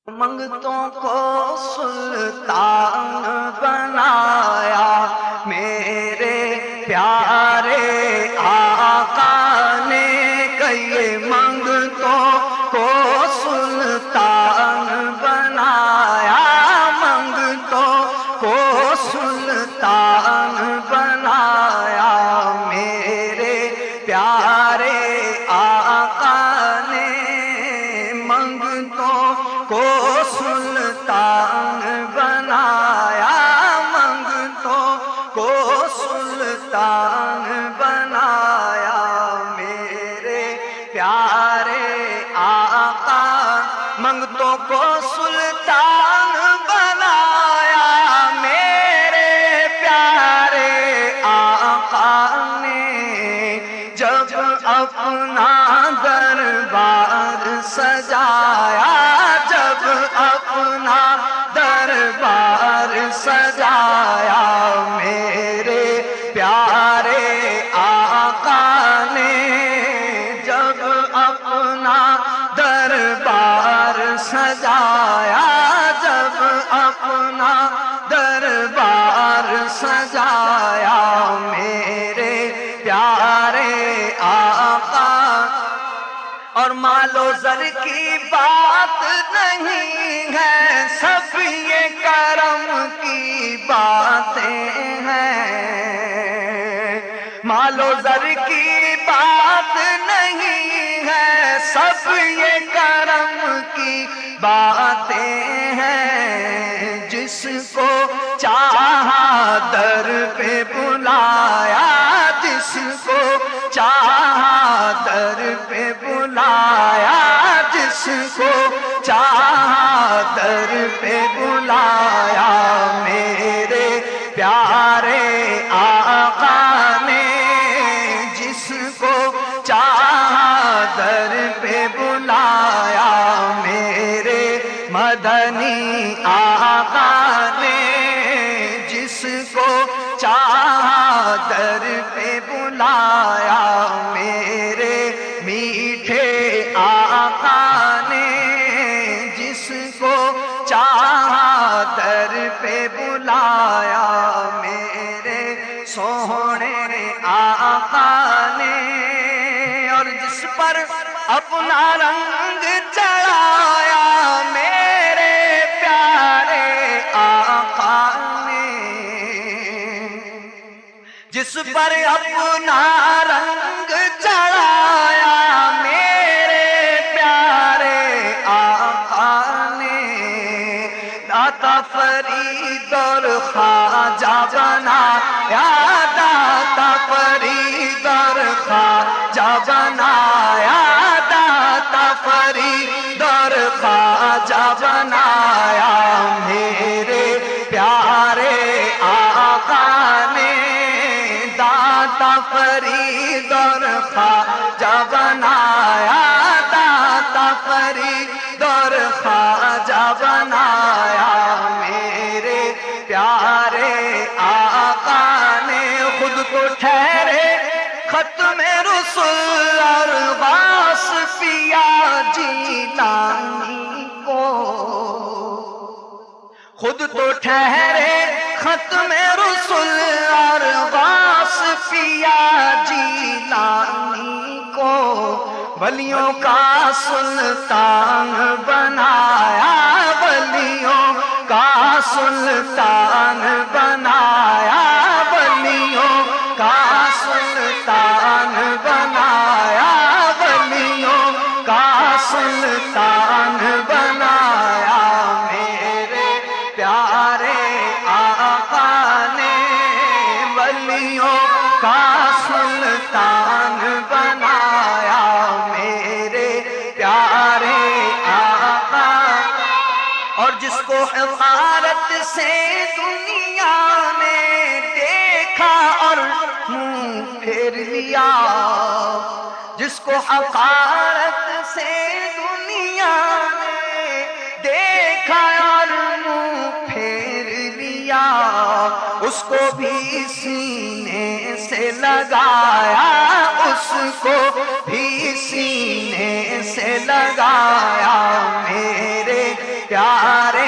منگتوں کو سلطان بنایا میرے پیارے آقا نے، کئی منگتوں کو سلطان بنایا، منگتوں کو سلطان بنایا میرے پیارے آقا نے، منگتوں کو سلطان بنایا، منگتوں کو سلطان بنایا میرے پیارے آقا، منگتوں کو سلطان بنایا میرے پیارے آقا نے، جب اپنا دربار سجایا، جب اپنا دربار سجایا میرے پیارے آقا نے، جب اپنا دربار سجایا، جب اپنا دربار سجایا میرے پیارے آقا، اور مال و زر کی بات نہیں ہے، سب یہ کرم کی باتیں ہیں، مال و زر کی بات نہیں ہے، سب یہ کرم کی باتیں ہیں، جس کو چاہا در پہ بلایا، جس کو چاہا در پہ بلایا، جس کو چاہا در پہ بلایا میرے پیارے آقا نے، جس کو چاہا در پہ بلایا میرے مدنی آقا نے، جس کو چاہا در پہ بلایا میرے میٹھے آقا نے، جس کو چاہا در پہ بلایا میرے سونے آقا نے، اور جس پر اپنا رنگ چڑھایا میرے پیارے آقا نے، جس پر اپنا رنگ چڑھایا میرے پیارے آقا نے، داتا فرید اور خواجہ بنایا، داتا فرید اور خواجہ بنایا، داتا فرید اور خواجہ بنایا میرے پیارے آقا نے، داتا فرید اور خواجہ بنایا، داتا فرید اور خواجہ بنایا میرے پیارے آقا نے، خود کو ٹھہرے ختم رسول اور غوث پیا جیلانی کو، خود تو ٹھہرے ختم رسول اور غوث پیا جیلانی کو، ولیوں کا سلطان بنایا، ولیوں کا سلطان بنایا، ولیوں کا سلطان بنایا، ولیوں کا سلطان بنایا میرے پیارے آقا نے، ولیوں کا سلطان بنایا میرے پیارے آقا، اور جس کو حقارت سے دنیا نے دیکھا اور منہ پھیر لیا، جس کو حقارت سے دنیا نے دیکھا اور منہ پھیر لیا، اس کو بھی سینے سے لگایا، اس کو بھی سینے سے لگایا میرے پیارے